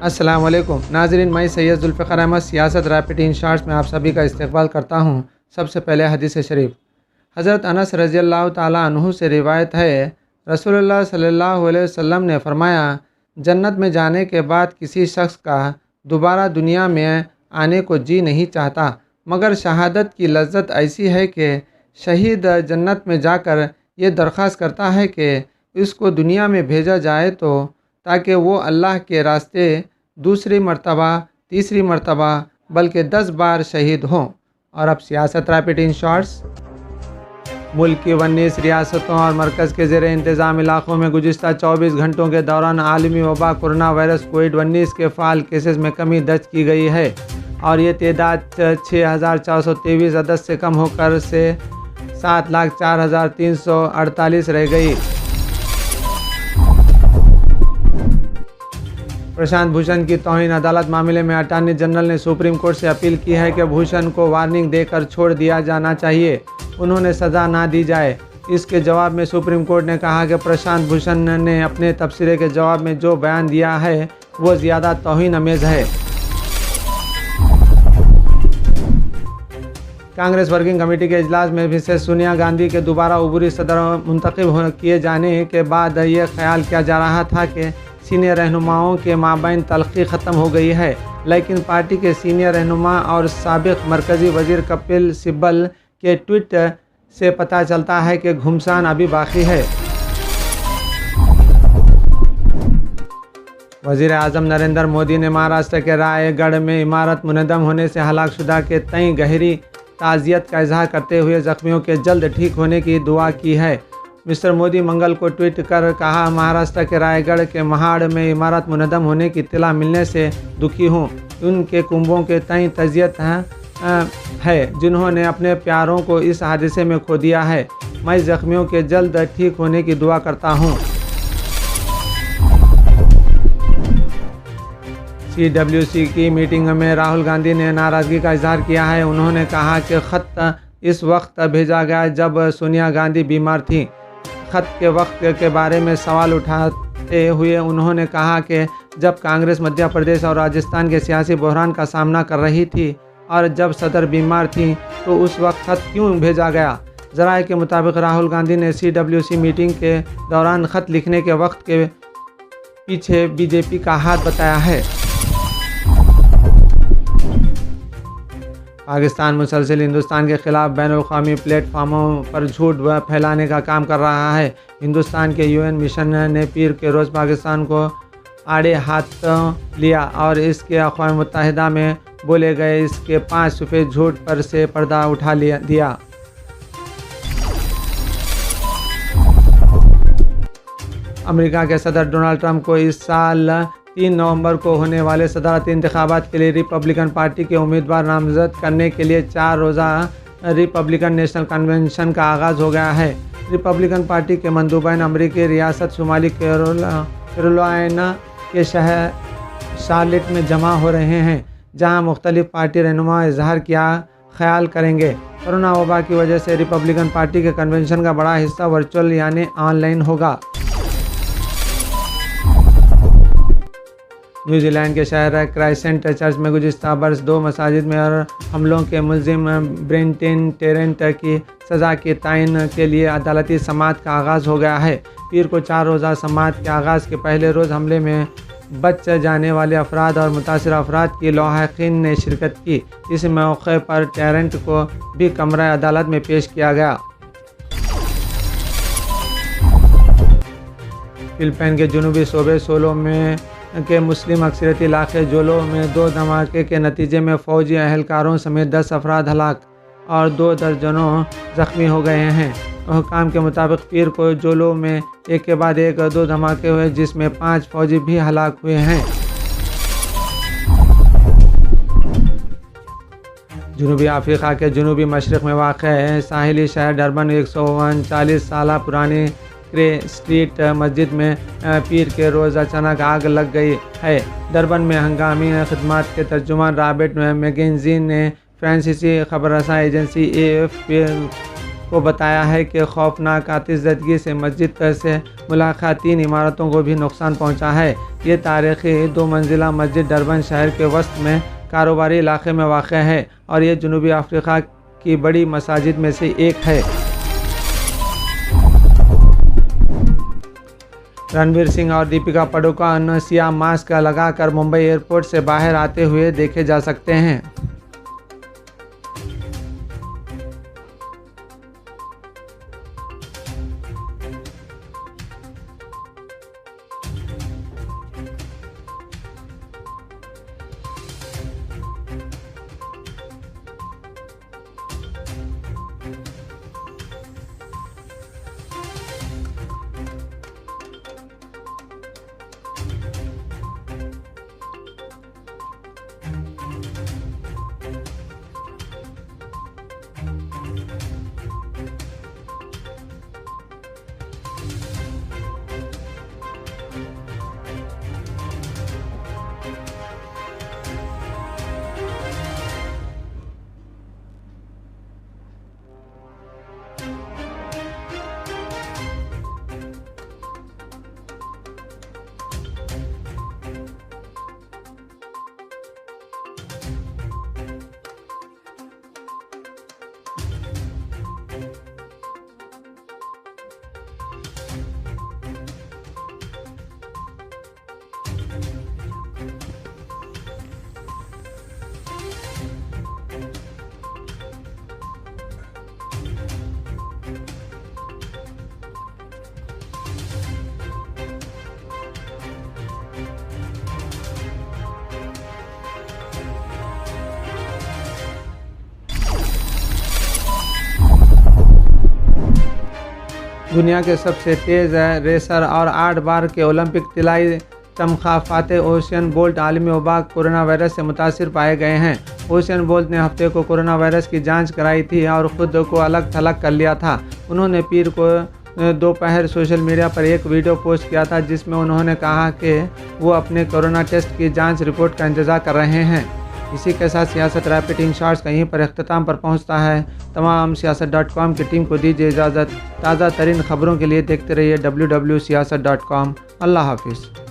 अस्सलाम वालेकुम नाज़रीन, मैं सैयद जुल्फ़िकार अहमद सियासत रैपिड इन शॉर्ट्स में आप सभी का इस्तकबाल करता हूँ। सबसे पहले हदीस शरीफ। हज़रत अनस रज़ियल्लाहु ताला अन्हु से रिवायत है, रसूलुल्लाह सल्लल्लाहु अलैहि वसल्लम ने फरमाया, जन्नत में जाने के बाद किसी शख्स का दोबारा दुनिया में आने को जी नहीं चाहता, मगर शहादत की लज्जत ऐसी है कि शहीद जन्नत में जाकर ये दरख्वास्त करता है कि इसको दुनिया में भेजा जाए तो ताकि वो अल्लाह के रास्ते दूसरी मर्तबा, तीसरी मर्तबा बल्कि 10 बार शहीद हों। और अब सियासत रैपिड इन शॉर्ट्स। मुल्क की 19 रियासतों और मरकज़ के ज़ेर इंतज़ाम इलाक़ों में गुज़िश्ता 24 घंटों के दौरान आलमी वबा कोरोना वायरस कोविड-19 के फ़ाल केसेस में कमी दर्ज की गई है और ये तादाद 6,423 अदद से कम होकर से 7,04,348 रह गई। प्रशांत भूषण की तौहीन अदालत मामले में अटॉर्नी जनरल ने सुप्रीम कोर्ट से अपील की है कि भूषण को वार्निंग देकर छोड़ दिया जाना चाहिए, उन्होंने सज़ा ना दी जाए। इसके जवाब में सुप्रीम कोर्ट ने कहा कि प्रशांत भूषण ने अपने तबसरे के जवाब में जो बयान दिया है वो ज़्यादा तौहीन अमेज़ है। कांग्रेस वर्किंग कमेटी के इजलास में मिसेस सोनिया गांधी के दोबारा उबूरी सदर मुंतखब किए जाने के बाद ये ख्याल किया जा रहा था कि सीनियर रहनुमाओं के माबैन तल्खी ख़त्म हो गई है, लेकिन पार्टी के सीनियर रहनुमा और साबिक़ मरकज़ी वज़ीर कपिल सिब्बल के ट्वीट से पता चलता है कि घुमसान अभी बाकी है। वज़ीर आज़म नरेंद्र मोदी ने महाराष्ट्र के रायगढ़ में इमारत मुनहदम होने से हलाकशुदा के तय गहरी ताज़ियत का इजहार करते हुए ज़ख्मियों के जल्द ठीक होने की दुआ की है। मिस्टर मोदी मंगल को ट्वीट कर कहा, महाराष्ट्र के रायगढ़ के महाड़ में इमारत मुनहदम होने की इत्तला मिलने से दुखी हूँ। उनके कुंभों के तय तज़ियत है जिन्होंने अपने प्यारों को इस हादसे में खो दिया है। मैं ज़ख्मियों के जल्द ठीक होने की दुआ करता हूँ। CWC की मीटिंग में राहुल गांधी ने नाराज़गी का इजहार किया है। उन्होंने कहा कि ख़त इस वक्त भेजा गया जब सोनिया गांधी बीमार थी। ख़त के वक्त के बारे में सवाल उठाते हुए उन्होंने कहा कि जब कांग्रेस मध्य प्रदेश और राजस्थान के सियासी बहरान का सामना कर रही थी और जब सदर बीमार थी तो उस वक्त ख़त क्यों भेजा गया। ज़राए के मुताबिक राहुल गांधी ने CWC मीटिंग के दौरान ख़त लिखने के वक्त के पीछे बीजेपी का हाथ बताया है। पाकिस्तान मुसलसल हिंदुस्तान के ख़िलाफ़ बैनुल-अक़वामी प्लेटफार्मों पर झूठ फैलाने का काम कर रहा है। हिंदुस्तान के UN मिशन ने पीर के रोज़ पाकिस्तान को आड़े हाथ लिया और इसके अक़वाम मुत्तहिदा में बोले गए इसके 5 सफ़ेद झूठ पर से पर्दा उठा दिया। अमेरिका के सदर डोनाल्ड ट्रंप को इस साल 3 नवंबर को होने वाले सदारती इंतखाबात के लिए रिपब्लिकन पार्टी के उम्मीदवार नामज़द करने के लिए 4 रोज़ा रिपब्लिकन नेशनल कन्वेंशन का आगाज़ हो गया है। रिपब्लिकन पार्टी के मंदूबान अमरीकी रियासत शुमाली कैरोलिना के शहर शार्लेट में जमा हो रहे हैं, जहां मुख्तलिफ पार्टी रहनुमा इजहार किया ख्याल करेंगे। कोरोना वबा की वजह से रिपब्लिकन पार्टी के कन्वेंशन का बड़ा हिस्सा वर्चुअल यानी ऑनलाइन होगा। न्यूजीलैंड के शहर क्राइसेंट चर्च में गुज़िश्ता बरस 2 मसाजिद में और हमलों के मुलजिम ब्रेंटन टेरेंट की सज़ा के तयन के लिए अदालती समाअत का आगाज़ हो गया है। पीर को 4 रोज़ा समाअत के आगाज़ के पहले रोज़ हमले में बच जाने वाले अफराद और मुतासिर अफराद की लवाहिकीन ने शिरकत की। इस मौके पर टेरेंट को भी कमरा अदालत में पेश किया गया। फिलिपाइन के जनूबी सूबे सोलो में के मुस्लिम अक्सरियती इलाके जोलो में 2 धमाके के नतीजे में फ़ौजी अहलकारों समेत 10 अफराद हलाक और 2 दर्जनों ज़ख्मी हो गए हैं। हुकाम के मुताबिक पीर को जोलो में एक के बाद एक 2 धमाके हुए जिसमें 5 फ़ौजी भी हलाक हुए हैं। जनूबी अफ्रीका के जनूबी मशरक़ में वाक़ है साहिली शहर डरबन 139 साल पुरानी क्रे स्ट्रीट मस्जिद में पीर के रोज़ अचानक आग लग गई है। डरबन में हंगामी खदमात के तर्जुमान रॉबर्ट मैगेंजी ने फ्रांसीसी खबररसा एजेंसी AFP को बताया है कि खौफनाक आतिशज़दगी से मस्जिद से मुलाक़ात 3 इमारतों को भी नुकसान पहुंचा है। ये तारीख़ी 2 मंजिला मस्जिद डरबन शहर के वस्त में कारोबारी इलाके में वाक़ है और ये जनूबी अफ्रीका की बड़ी मसाजिद में से एक है। रणवीर सिंह और दीपिका पादुकोण सियाह मास्क लगाकर मुंबई एयरपोर्ट से बाहर आते हुए देखे जा सकते हैं। दुनिया के सबसे तेज़ रेसर और 8 बार के ओलंपिक तिलाई तमगा फाते उसेन बोल्ट आलमी वबा कोरोना वायरस से मुतासिर पाए गए हैं। उसेन बोल्ट ने हफ्ते को कोरोना वायरस की जांच कराई थी और ख़ुद को अलग थलग कर लिया था। उन्होंने पीर को दोपहर सोशल मीडिया पर एक वीडियो पोस्ट किया था जिसमें उन्होंने कहा कि वो अपने कोरोना टेस्ट की जाँच रिपोर्ट का इंतज़ार कर रहे हैं। इसी के साथ सियासत रैपिड इन शॉर्ट्स का यहीं पर अख्ताम पर पहुंचता है। तमाम siyaasat.com की टीम को दीजिए इजाज़त। ताज़ा तरीन खबरों के लिए देखते रहिए www.siyasat.com। अल्लाह हाफिज़।